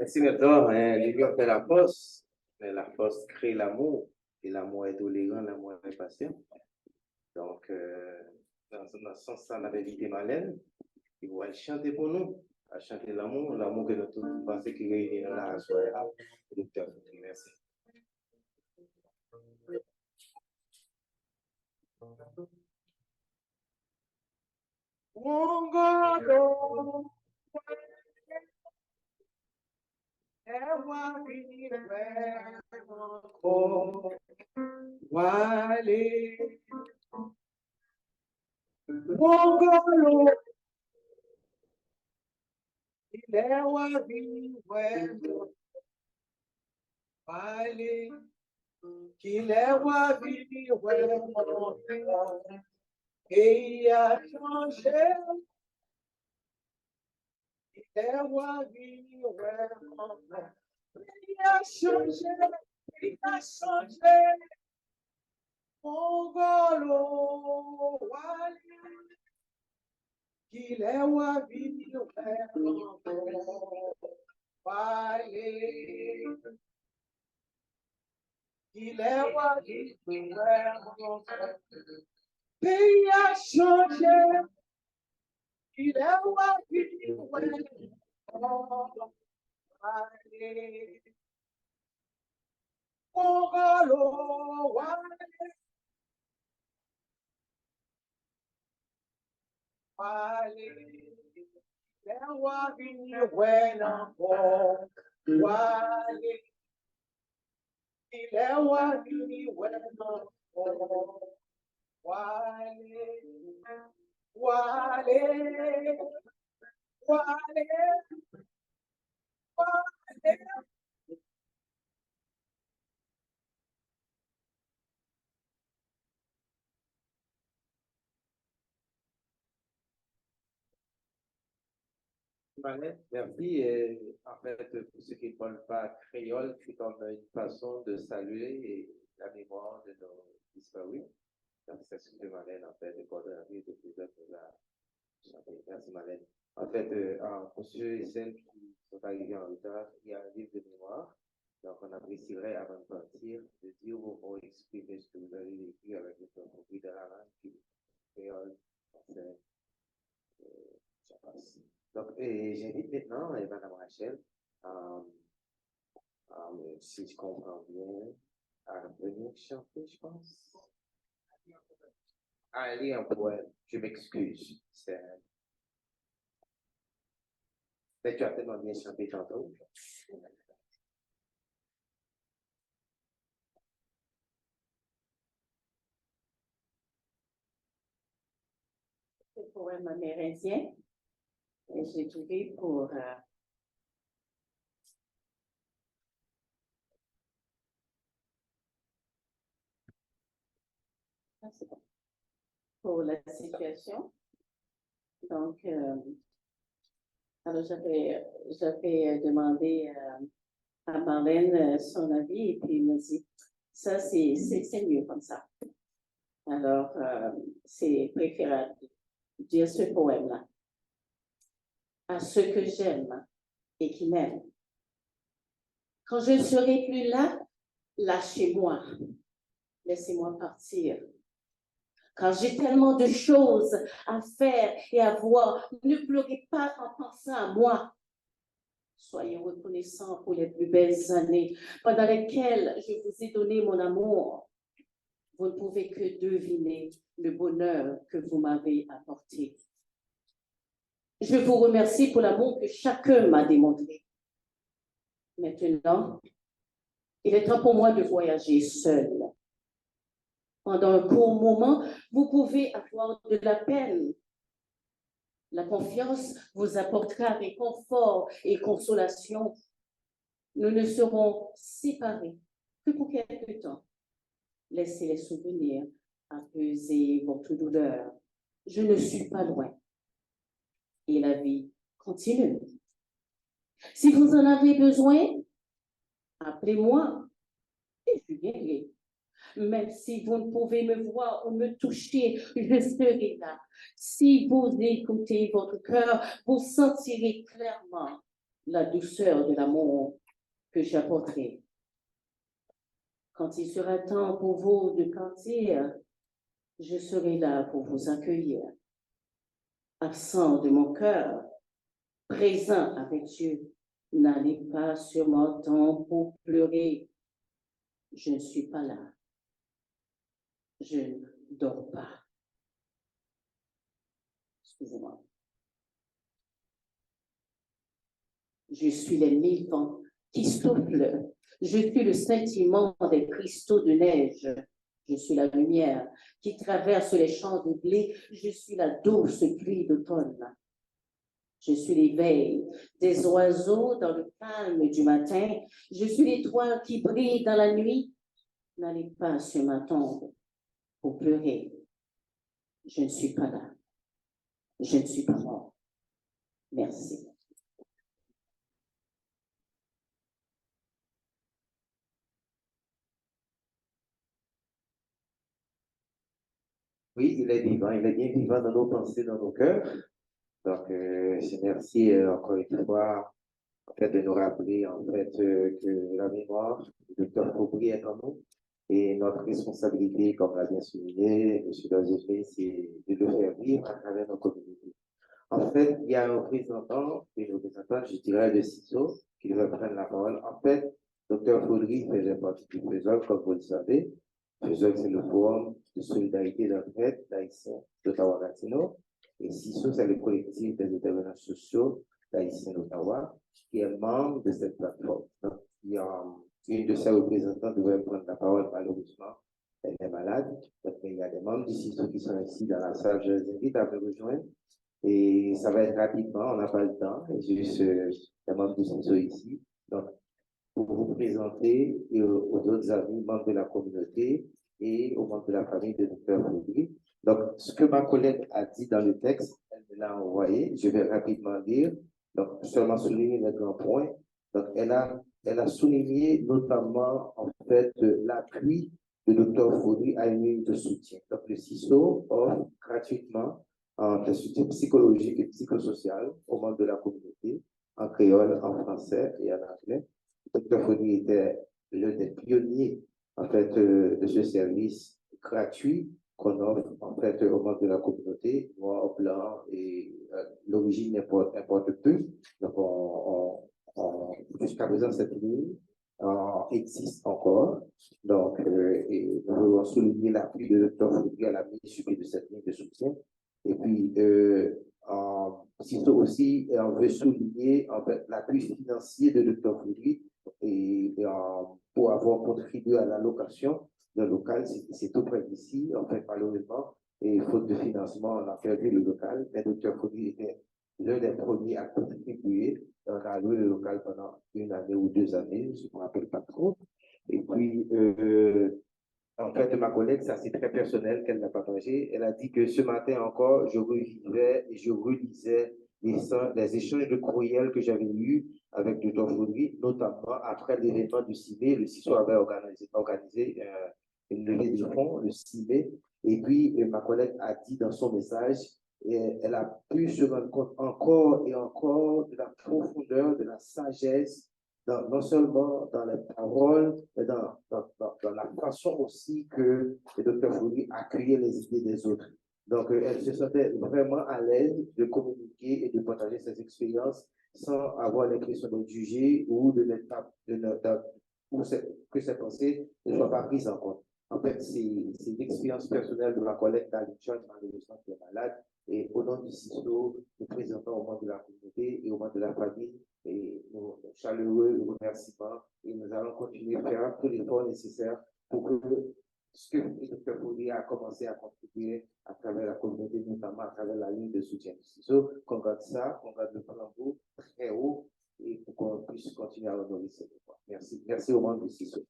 Si maintenant, l'union fait la force, mais la force crée l'amour, et l'amour est tolérant, l'amour est patient. Donc, dans ce sens-là, on avait invité Marlène, qui va chanter pour nous, à chanter l'amour que nous tous pensons qui réunit dans la soirée. Docteur, merci. Et a changé, il a changé, mon golo, qu'il est wa vie, il est wa vie, pays a changé, il est wa vie, Merci. En fait, pour ceux qui ne parlent pas créole, c'est comme une façon de saluer la mémoire de nos disparus. Donc, c'est ce que Marlène, en fait, de coordonner de plusieurs de la chanter. Merci, Marlène. En fait, pour ceux et celles qui sont arrivés en retard, il y a un livre de mémoire. Donc, on apprécierait, avant de partir, de dire vos mots, exprimer ce que vous avez vécu avec le compris de la langue, créole, français, ça passe. Donc, j'invite maintenant Mme Rachel, si je comprends bien, à venir chanter, je pense. Allez, un poème, je m'excuse. Mais tu as tellement bien chanté tantôt. C'est le poème amérindien. Et j'ai trouvé pour pour la situation. Donc, alors j'avais demandé à Marlène son avis et puis il m'a dit, ça c'est mieux comme ça. Alors, c'est préférable de dire ce poème-là à ceux que j'aime et qui m'aiment. Quand je ne serai plus là, lâchez-moi, laissez-moi partir. Quand j'ai tellement de choses à faire et à voir, ne pleurez pas en pensant à moi. Soyez reconnaissants pour les plus belles années pendant lesquelles je vous ai donné mon amour. Vous ne pouvez que deviner le bonheur que vous m'avez apporté. Je vous remercie pour l'amour que chacun m'a démontré. Maintenant, il est temps pour moi de voyager seul. Pendant un court moment, vous pouvez avoir de la peine. La confiance vous apportera réconfort et consolation. Nous ne serons séparés que pour quelque temps. Laissez les souvenirs apaiser votre douleur. Je ne suis pas loin. Et la vie continue. Si vous en avez besoin, appelez-moi et je viendrai. Même si vous ne pouvez me voir ou me toucher, je serai là. Si vous écoutez votre cœur, vous sentirez clairement la douceur de l'amour que j'apporterai. Quand il sera temps pour vous de partir, je serai là pour vous accueillir. Absent de mon cœur, présent avec Dieu, n'allez pas sur mon temps pour pleurer. Je ne suis pas là. Je ne dors pas. Excusez-moi. Je suis les 1000 vents qui soufflent. Je suis le scintillement des cristaux de neige. Je suis la lumière qui traverse les champs de blé. Je suis la douce pluie d'automne. Je suis l'éveil des oiseaux dans le calme du matin. Je suis l'étoile qui brille dans la nuit. N'allez pas sur ma tombe pour pleurer. Je ne suis pas là. Je ne suis pas mort. Merci. Oui, il est vivant, il est bien vivant dans nos pensées, dans nos cœurs. Donc, je merci encore une fois en fait, de nous rappeler en fait, que la mémoire du docteur Fabry est en nous. Et notre responsabilité, comme l'a bien souligné M. Dazefé, c'est de le faire vivre à travers nos communautés. En fait, il y a un représentant, une représentante, je dirais, de CISO, qui va prendre la parole. En fait, docteur Fabry faisait partie du FESOL, comme vous le savez. FESOL, c'est le Forum de solidarité d'entraide d'Haïtiens d'Ottawa-Gatineau. Et CISO, c'est le collectif des intervenants sociaux d'Haïtiens d'Ottawa, qui est membre de cette plateforme. Donc, il y a une de ses représentants devrait prendre la parole, malheureusement, elle est malade. Donc, il y a des membres du CISO qui sont ici dans la salle. Je les invite à me rejoindre. Et ça va être rapidement, on n'a pas le temps. J'ai juste les membres du CISO ici. Donc, pour vous présenter et aux autres amis, membres de la communauté et aux membres de la famille de Dr. Fabry. Donc, ce que ma collègue a dit dans le texte, elle me l'a envoyé. Je vais rapidement lire. Donc, seulement souligner les grands points. Donc, elle a souligné notamment, en fait, l'appui de Dr. Fabry à une ligne de soutien. Donc, le CISO offre gratuitement un soutien psychologique et psychosocial aux membres de la communauté, en créole, en français et en anglais. Dr. Fabry était l'un des pionniers en fait, de ce service gratuit qu'on offre en fait aux membres de la communauté, noir, blanc, et l'origine importe peu. Donc, jusqu'à présent, cette ligne existe encore. Donc, et nous voulons souligner l'appui de Dr. Fabry à la mise de cette ligne de soutien. Et puis, aussi, on veut souligner en fait, l'appui financier de Dr. Fabry pour avoir contribué à l'allocation d'un local. C'est tout près d'ici. En fait, malheureusement, et faute de financement, on a perdu le local. Mais Dr. Fabry était l'un des premiers à contribuer. On a loué le local pendant 1 année ou 2 années, je ne me rappelle pas trop. Et puis, en fait, ma collègue, ça c'est très personnel qu'elle n'a partagé. Elle a dit que ce matin encore, je revivais et je relisais les échanges de courriels que j'avais eus avec Dr. Fabry, notamment après l'événement du 6 mai. Le CISO avait organisé une levée de fonds le 6 mai. Et puis, ma collègue a dit dans son message, elle a pu se rendre compte encore et encore de la profondeur, de la sagesse, non seulement dans les paroles, mais dans la façon aussi que le docteur Fabry accueillait les idées des autres. Donc, elle se sentait vraiment à l'aise de communiquer et de partager ses expériences sans avoir l'impression d'être jugée ou que ses pensées ne soient pas prises en compte. En fait, c'est l'expérience personnelle de ma collègue Dalit John, malheureusement, qui est malade. Et au nom du CISO, nous présentons au membres de la communauté et au membres de la famille et nos chaleureux remerciements. Et nous allons continuer à faire tout l'effort nécessaire pour que ce que le docteur Fabry a commencé à contribuer à travers la communauté, notamment à travers la ligne de soutien du CISO, qu'on garde ça, qu'on garde le flambeau très haut et pour qu'on puisse continuer à honorer cette effort. Merci. Merci au membres du CISO.